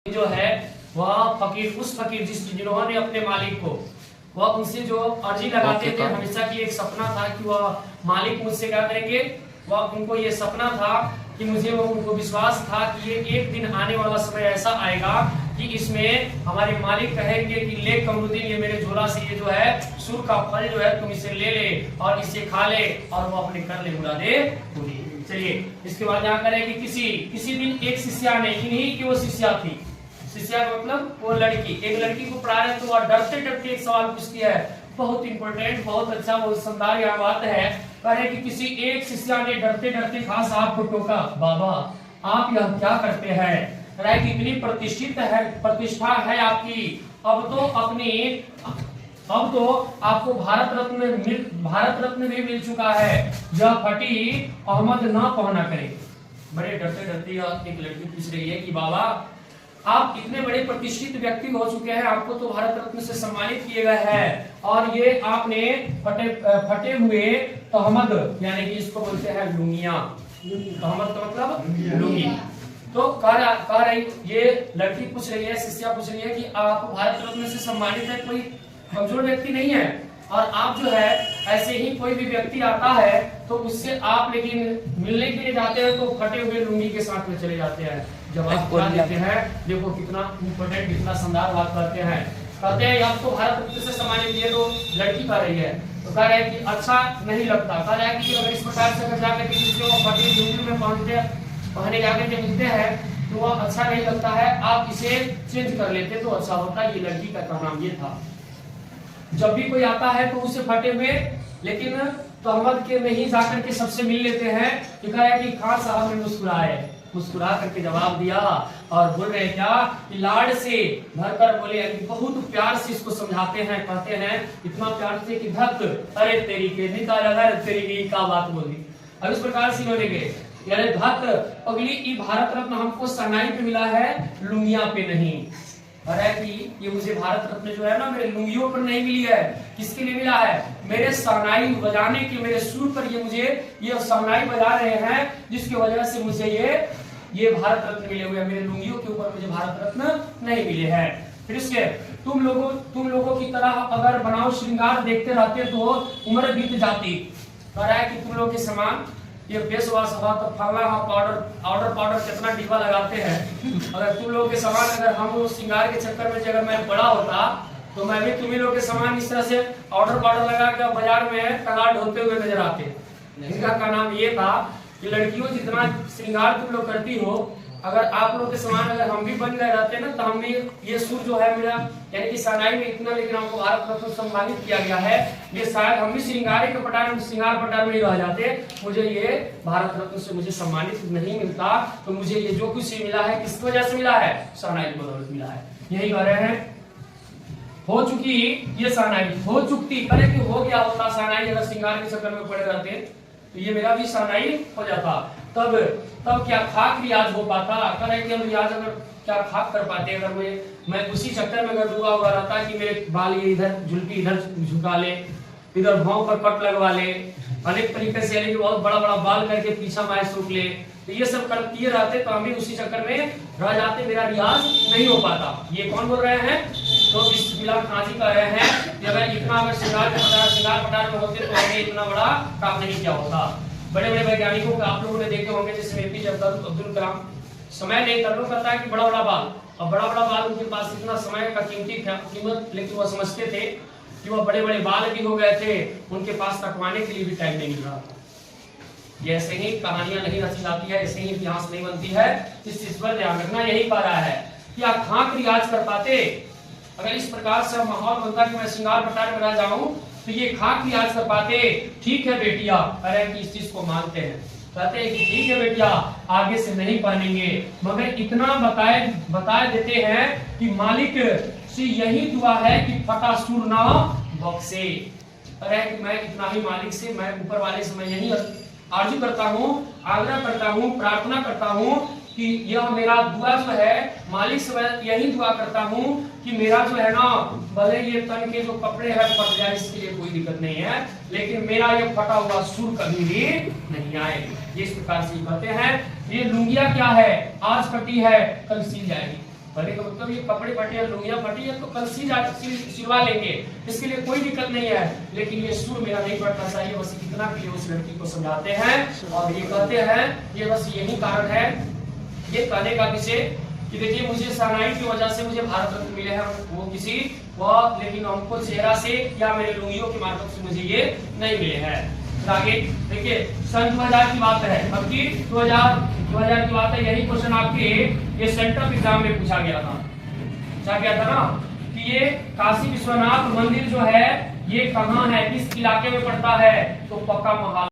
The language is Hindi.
जो है वह फकीर, उस फकीर जिन्होंने अपने मालिक को, वह उनसे जो अर्जी लगाते थे, हमेशा की एक सपना था कि वह मालिक मुझसे क्या करेंगे। वह उनको ये सपना था कि उनको विश्वास था कि ये एक दिन आने वाला समय ऐसा आएगा कि इसमें हमारे मालिक कहेंगे कि ले कमरुद्दीन, ये मेरे झोला से ये जो है सुर का फल जो है तुम इसे ले ले और इसे खा ले और वो अपने कर ले मुरादे पूरी। चलिए इसके बाद यहाँ करेंगे किसी दिन एक शिष्या ने, इन्हीं की वो शिष्या थी, शिष्या मतलब वो लड़की, एक लड़की को पढ़ा रहे तो वह डरते डरते एक सवाल पूछती है, बहुत इंपॉर्टेंट, बहुत अच्छा, बहुत शानदार यहाँ बात है। कहे कि किसी एक शिष्या ने डरते डरते खास आपको टोका, बाबा आप यह क्या करते हैं, कहे कि इतनी प्रतिष्ठा है आपकी, अब तो आपको भारत रत्न भी मिल चुका है, यह फटी अहमद ना पहना करे। बड़े डरते डरते एक लड़की पूछ रही है कि बाबा आप इतने बड़े प्रतिष्ठित व्यक्ति हो चुके हैं, आपको तो भारत रत्न से सम्मानित किए गए हैं और ये आपने फटे हुए तहमद, यानी कि इसको बोलते हैं लुंगिया, तहमद का मतलब लुंगी। तो कह रही ये लड़की पूछ रही है, शिष्या पूछ रही है कि आप भारत रत्न से सम्मानित है, कोई कमजोर व्यक्ति नहीं है, और आप जो है ऐसे ही कोई भी व्यक्ति आता है तो उससे आप लेकिन मिलने के लिए जाते हैं तो फटे हुए लुंगी के साथ में चले जाते हैं। जवाब क्या देते हैं, देखो कितना इम्पोर्टेंट, कितना शानदार बात करते हैं। कहते हैं आप तो भारत रत्न से सम्मानित दिए, तो लड़की कह रही है, तो कह रहे हैं कि अच्छा नहीं लगता, कह रहा है कि अगर इस प्रकार से अगर जाकर के किसी को फटी लुंगी में पहने जाकर के मिलते हैं तो वह अच्छा नहीं लगता है, आप इसे चेंज कर लेते तो अच्छा होता। ये लड़की का कहना ये था। जब भी कोई आता है तो उसे फटे हुए लेकिन तहमद के में ही जाकर के सबसे मिल लेते हैं। लिखा है कि खान साहब ने मुस्कुरा करके जवाब दिया और बोल रहे क्या कि लाड से भरकर बोले, बहुत प्यार से इसको समझाते हैं, कहते हैं इतना प्यार से कि धत अरे तेरी के निकाला तेरी का बात बोली। अब इस प्रकार से इन्होंने गए यानी धत अगली भारत रत्न हमको सनाई पे मिला है, लुंगिया पे नहीं। अरे कि ये मुझे भारत रत्न जो है ना मेरे लुंगियों पर नहीं मिली है, किसके लिए मिला है, मेरे शहनाई बजाने की, मेरे सुर पर ये मुझे ये शहनाई बजा रहे हैं जिसकी वजह से मुझे ये भारत रत्न मिले हुए हैं, मेरे लुंगियों के ऊपर मुझे भारत रत्न नहीं मिले हैं। फिर इसके तुम लोगों की तरह अगर बनाओ श्रृंगार देखते रहते तो उम्र बीत जाती। कह रहा है कि तुम लोगों के समान ये फेस वॉश हुआ तो फलना पाउडर कितना डिब्बा लगाते हैं, अगर तुम लोगों के समान अगर हम लोग श्रृंगार के चक्कर में अगर मैं बड़ा होता तो मैं भी तुम्ही लोग के समान इस तरह से पाउडर लगा कर बाजार में टंगा ढोते हुए नजर आते। इनका का नाम ये था कि लड़कियों जितना श्रृंगार तुम लोग करती हो, अगर आप लोग के समान अगर हम भी बन गए रहते ना तो हम भी ये सुर जो है मेरा यानी कि सनाई में इतना, लेकिन हमको भारत रत्न सम्मानित किया गया है, ये शायद हम भी श्रृंगार पटार में ही रह जाते, मुझे ये भारत रत्न से मुझे सम्मानित नहीं मिलता। तो मुझे ये जो कुछ मिला है किस वजह से मिला है, सनाई की बदौलत मिला है। यही कह रहे हैं हो चुकी ये सनाई, हो चुकती, अरे कि हो गया होता सनाई, अगर श्रृंगार के चक्कर में पड़े रहते तो ये मेरा भी सनाई हो जाता। तब क्या खाक रियाज हो पाता, करे कि हम रियाज अगर क्या खाक कर पाते, अगर मैं उसी चक्कर में अगर डूबा हुआ रहता कि मेरे बाल ये इधर झुलकी इधर झुका ले, इधर भाव पर कट लगवा ले, अनेक तरीके से यानी कि बहुत बड़ा बड़ा बाल करके पीछा माए सूख ले, तो ये सब किए रहते तो हम भी उसी चक्कर में रह जाते, मेरा रियाज नहीं हो पाता। ये कौन बोल रहे हैं, तो बिलाल खां जी कह रहे हैं कि अगर इतना अगर श्रृंगार पटार में होते तो हमें इतना बड़ा काम नहीं किया होता। बड़े बड़े वैज्ञानिकों को आप लोगों ने देखे होंगे, जैसे एपीजे अब्दुल कलाम, समय नहीं तल्लुक करता है कि बड़ा बड़ा बाल, और बड़ा बड़ा बाल उनके पास इतना समय का कीमत, लेकिन वह समझते थे कि वह बड़े बड़े बाल भी हो गए थे, उनके पास कटवाने के लिए भी टाइम नहीं मिल रहा था। ये ऐसे ही कहानियां नहीं रची जाती है, ऐसे ही इतिहास नहीं बनती है, इस चीज पर ध्यान रखना। यही कह रहा है कि आप खाक रियाज कर पाते, अगर इस प्रकार से माहौल बनता कि मैं श्रृंगार पटार में रह जाऊं तो ये खाक रियाज कर पाते। ठीक है बेटिया, अरे कि इस चीज को मानते हैं, कहते हैं कि ठीक है बेटिया आगे से नहीं पहनेंगे, मगर इतना बताए देते हैं कि मालिक से यही दुआ है कि फटा सुर ना बख्शे। अरे कि मैं इतना ही मालिक से, मैं ऊपर वाले से मैं यही आरज़ू करता हूँ, आग्रह करता हूँ, प्रार्थना करता हूँ कि यह मेरा दुआ जो है मालिक से मैं यही दुआ करता हूँ कि मेरा जो है ना भले ये तन के जो कपड़े हैं फट जाए, इसके लिए कोई दिक्कत नहीं है, लेकिन मेरा ये फटा हुआ सुर कभी भी नहीं आए। इस प्रकार से कहते हैं ये लुंगिया क्या है, आज फटी है कल सिल जाएगी। पहले का मतलब ये कपड़े फटे या लुंगियां फटी है तो कल सिलवा लेंगे, इसके लिए कोई दिक्कत नहीं है, लेकिन ये सुर मेरा नहीं पड़ना चाहिए, बस इतना कि उस लड़की को समझाते हैं और ये कहते हैं, ये बस यही कारण है ये कहने का विषय कि देखिए मुझे शहनाई की वजह से मुझे भारत रत्न मिले हैं, वो किसी वह लेकिन हमको चेहरा से या मेरे लुंगियों की मार्फत से मुझे ये नहीं मिले हैं। आगे देखिए सन 2000 की बात है, अब की 2000 की बात है, यही क्वेश्चन आपके ये सेंट्रल एग्जाम में पूछा गया था ना कि ये काशी विश्वनाथ मंदिर जो है ये कहाँ है, किस इलाके में पड़ता है, तो पक्का महाल